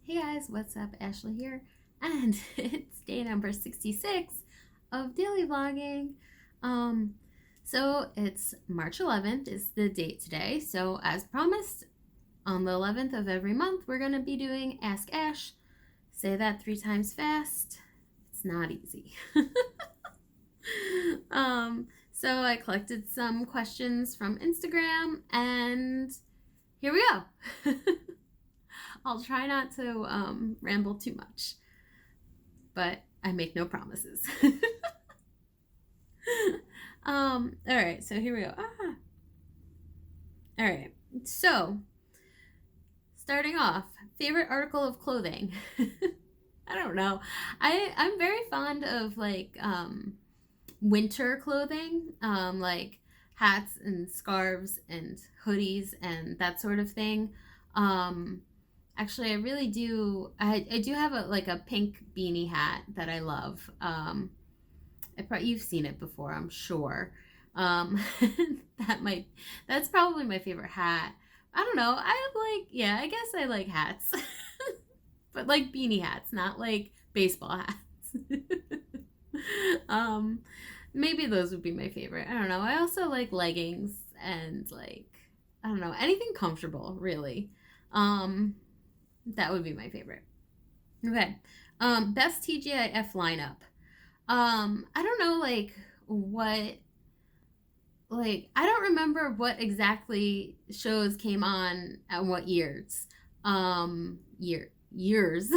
Hey guys, what's up? Ashley here, and it's day number 66 of daily vlogging. Um, so it's March 11th is the date today. So as promised, on the 11th of every month, we're gonna be doing Ask Ash. Say that 3 times fast. It's not easy. So I collected some questions from Instagram, and here we go. I'll try not to ramble too much, but I make no promises. All right, so here we go. All right, so starting off, favorite article of clothing. I don't know. I'm very fond of like winter clothing, like hats and scarves and hoodies and that sort of thing. Actually, I really do. I do have a pink beanie hat that I love. You've seen it before, I'm sure. That's probably my favorite hat. I don't know. I guess I like hats, but like beanie hats, not like baseball hats. Maybe those would be my favorite. I don't know. I also like leggings and I don't know, anything comfortable, really. That would be my favorite. Okay. Best TGIF lineup. I don't know I don't remember what exactly shows came on at what years. Years.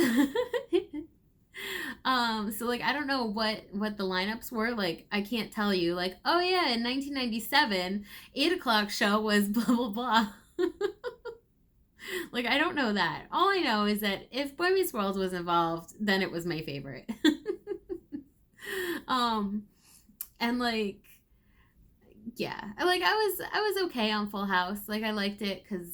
So I don't know what the lineups were. I can't tell you oh yeah, in 1997, 8 o'clock show was blah blah blah. I don't know that. All I know is that if Boy Meets World was involved, then it was my favorite. And yeah, I was okay on Full House. I liked it because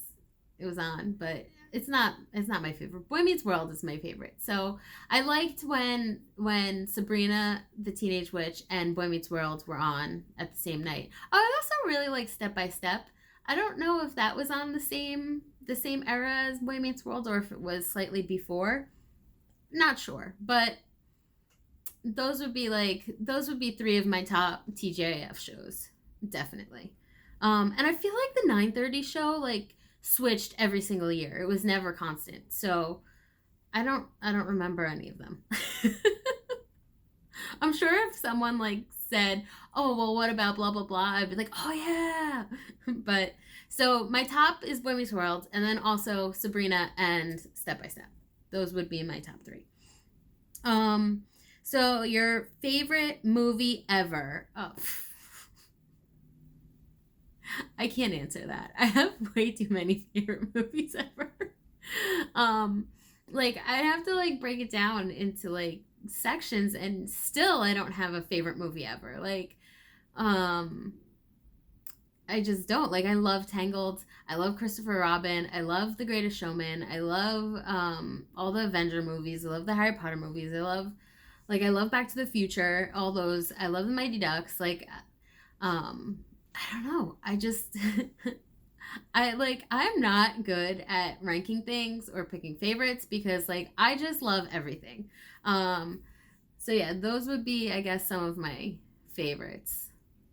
it was on, but it's not my favorite. Boy Meets World is my favorite. So I liked when Sabrina the Teenage Witch and Boy Meets World were on at the same night. Oh, I also really like Step by Step. I don't know if that was on the same era as Boy Meets World or if it was slightly before. Not sure, but those would be 3 of my top TGIF shows, definitely. And I feel like the 9:30 show switched every single year. It was never constant. So I don't remember any of them. I'm sure if someone said, "Oh, well, what about blah blah blah?" I'd be like, "Oh yeah." But so my top is Boy Meets World, and then also Sabrina and Step by Step. Those would be my top 3. So your favorite movie ever? Oh, I can't answer that. I have way too many favorite movies ever. I'd have to break it down into sections, and still I don't have a favorite movie ever. I just don't. I love Tangled. I love Christopher Robin. I love The Greatest Showman. I love all the Avenger movies. I love the Harry Potter movies. I love Back to the Future. All those. I love the Mighty Ducks. I don't know. I just I'm not good at ranking things or picking favorites because I just love everything. So yeah, those would be, I guess, some of my favorites.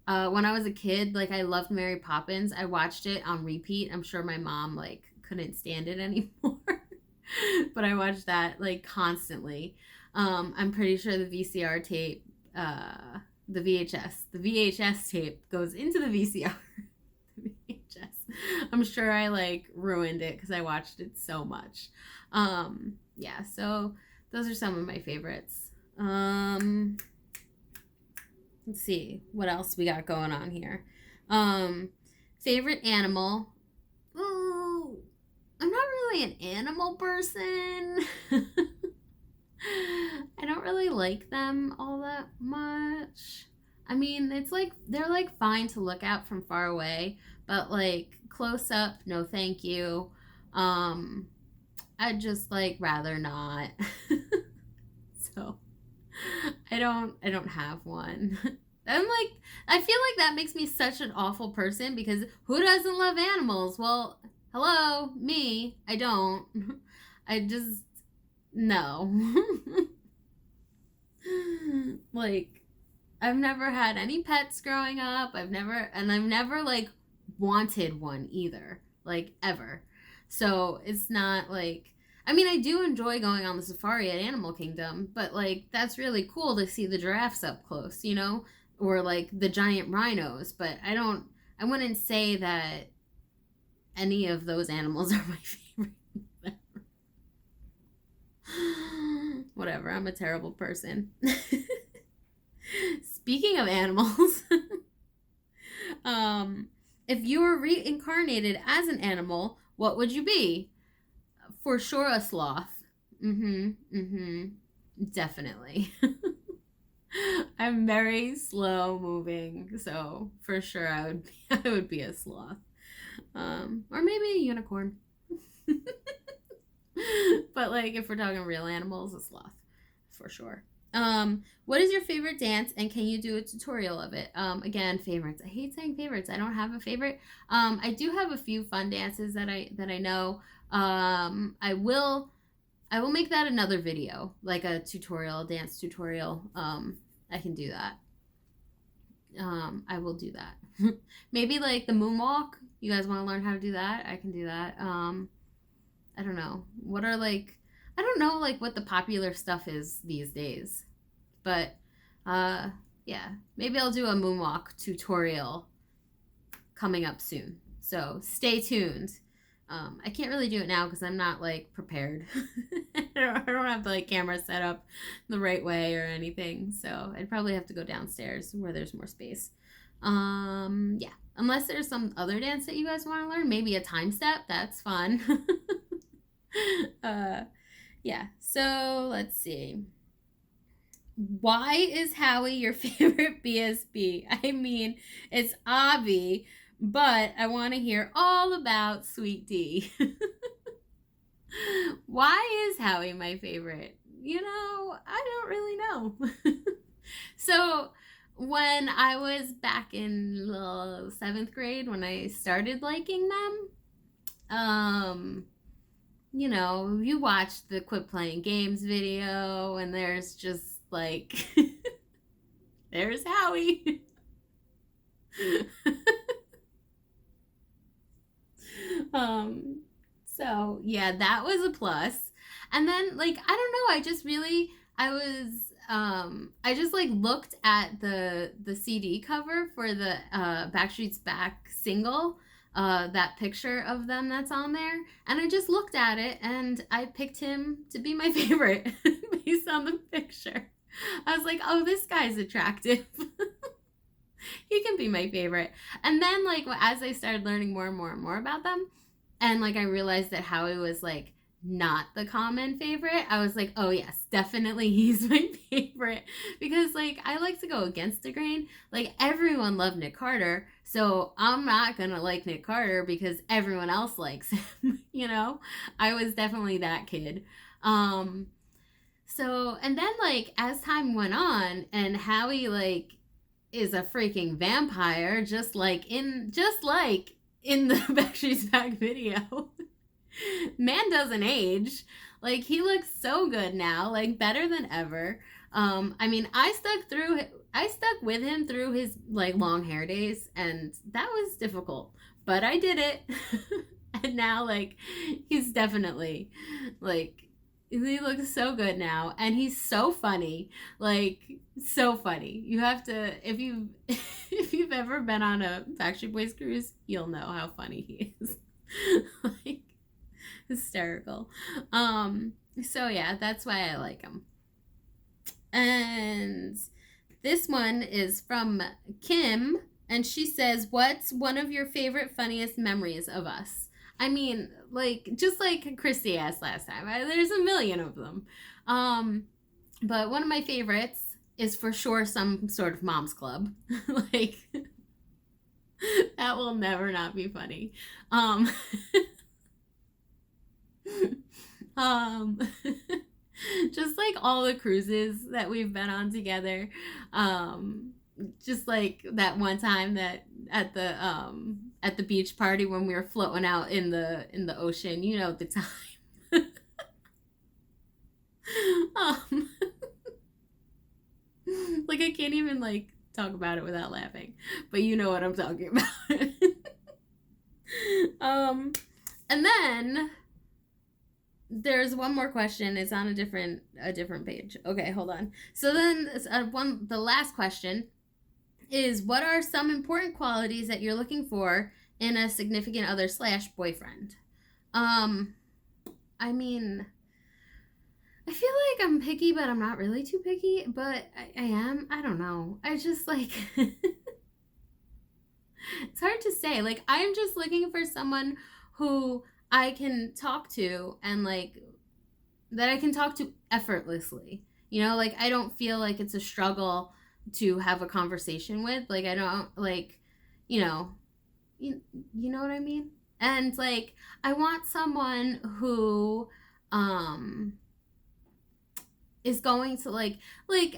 When I was a kid, I loved Mary Poppins. I watched it on repeat. I'm sure my mom couldn't stand it anymore. But I watched that constantly. I'm pretty sure the VCR tape, the VHS tape goes into the VCR. The VHS. I'm sure I ruined it because I watched it so much. Yeah, so those are some of my favorites. Let's see what else we got going on here. Favorite animal. Ooh, I'm not really an animal person. I don't really like them all that much. I mean, it's they're fine to look at from far away, but close up, no thank you. I'd just rather not. So I don't have one. I feel that makes me such an awful person because who doesn't love animals? Well, hello, me. I don't. I just No. Like, I've never had any pets growing up. I've never like wanted one either, like ever. So it's not like, I mean, I do enjoy going on the safari at Animal Kingdom, but like that's really cool to see the giraffes up close, you know, or like the giant rhinos. But I wouldn't say that any of those animals are my favorite. Whatever, I'm a terrible person. Speaking of animals, um, if you were reincarnated as an animal, what would you be? For sure, a sloth. Mm-hmm. Mm-hmm. Definitely. I'm very slow moving, so for sure I would be a sloth. Or maybe a unicorn. But like if we're talking real animals, a sloth. For sure. What is your favorite dance and can you do a tutorial of it? Again, favorites. I hate saying favorites. I don't have a favorite. I do have a few fun dances that I know. I will make that another video, like a tutorial, dance tutorial. I can do that. I will do that. Maybe like the moonwalk. You guys want to learn how to do that? I can do that. I don't know. I don't know like what the popular stuff is these days. But yeah, maybe I'll do a moonwalk tutorial coming up soon. So stay tuned. I can't really do it now because I'm not like prepared. I don't have the like camera set up the right way or anything. So I'd probably have to go downstairs where there's more space. Yeah. Unless there's some other dance that you guys want to learn, maybe a time step. That's fun. Yeah. So let's see. Why is Howie your favorite BSB? I mean, it's obvi, but I want to hear all about Sweet D. Why is Howie my favorite? You know, I don't really know. So when I was back in the 7th grade, when I started liking them, you know, you watch the Quit Playing Games video and there's just like, there's Howie. So yeah, that was a plus. And then like, I don't know, I just like looked at the CD cover for the Backstreet's Back single, that picture of them that's on there, and I just looked at it and I picked him to be my favorite based on the picture. I was like, oh, this guy's attractive. He can be my favorite. And then like as I started learning more and more and more about them, and like I realized that Howie was like not the common favorite, I was like, oh yes, definitely he's my favorite. Because like I like to go against the grain. Like everyone loved Nick Carter, so I'm not gonna like Nick Carter because everyone else likes him. You know, I was definitely that kid. So and then like as time went on and Howie like is a freaking vampire, just like in the Backstreet's Back video. Man doesn't age. Like he looks so good now, like better than ever. I mean, I stuck with him through his like long hair days, and that was difficult, but I did it. And now like he's definitely like he looks so good now, and he's so funny, like so funny. You have to if you've ever been on a Backstreet Boys cruise, you'll know how funny he is. Like hysterical. So yeah, that's why I like him. And this one is from Kim, and she says, what's one of your favorite funniest memories of us? I mean, like just like Christy asked last time, there's a million of them. But one of my favorites is for sure some sort of mom's club. Like that will never not be funny. Um, just like all the cruises that we've been on together. Just like that one time that at the beach party when we were floating out in the ocean, you know, the time. can't even like talk about it without laughing. But you know what I'm talking about. And then there's one more question. It's on a different page. Okay, hold on. So then the last question is, what are some important qualities that you're looking for in a significant other / boyfriend? I mean, I feel like I'm picky, but I'm not really too picky, but I am. I don't know. I just like it's hard to say. Like, I'm just looking for someone who I can talk to and like that I can talk to effortlessly. You know, like I don't feel like it's a struggle to have a conversation with. Like I don't like, you know, you know what I mean? And like I want someone who is going to like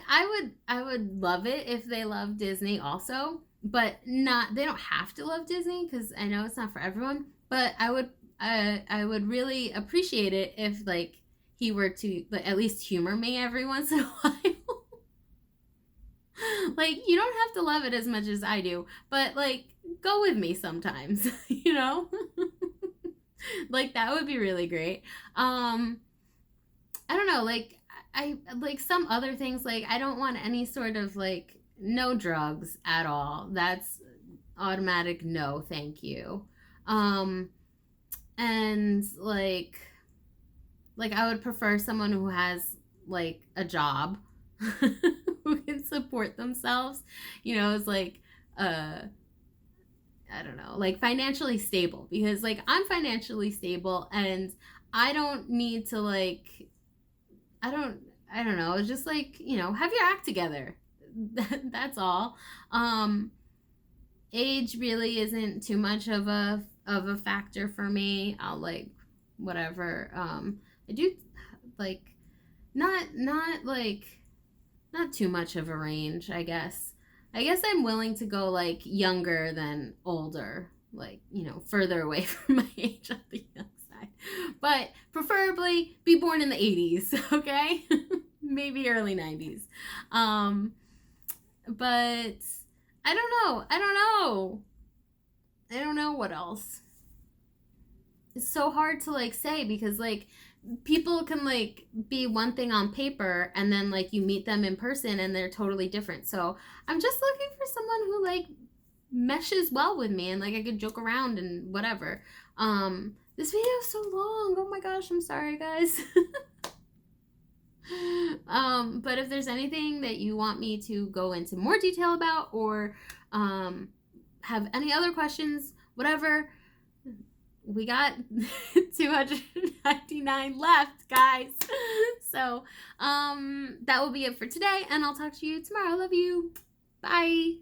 I would love it if they love Disney also, but not they don't have to love Disney because I know it's not for everyone. But I would really appreciate it if like he were to like, at least humor me every once in a while. Like you don't have to love it as much as I do, but like go with me sometimes, you know? Like that would be really great. I don't know, like I like some other things like I don't want any sort of like no drugs at all. That's automatic no, thank you. And like I would prefer someone who has like a job who can support themselves. You know, it's like I don't know, like financially stable because like I'm financially stable and I don't need to like I don't know, it's just like, you know, have your act together. That's all. Age really isn't too much of a factor for me. I'll like whatever. I do like not like not too much of a range, I guess. I guess I'm willing to go like younger than older, like, you know, further away from my age on the young side. But preferably be born in the 80s, okay? Maybe early 90s. But I don't know. I don't know what else. It's so hard to like say because like people can like be one thing on paper and then like you meet them in person and they're totally different. So I'm just looking for someone who like meshes well with me and like I could joke around and whatever. This video is so long. Oh my gosh, I'm sorry guys. But if there's anything that you want me to go into more detail about or have any other questions, whatever, we got 299 left, guys. So that will be it for today, and I'll talk to you tomorrow. Love you. Bye.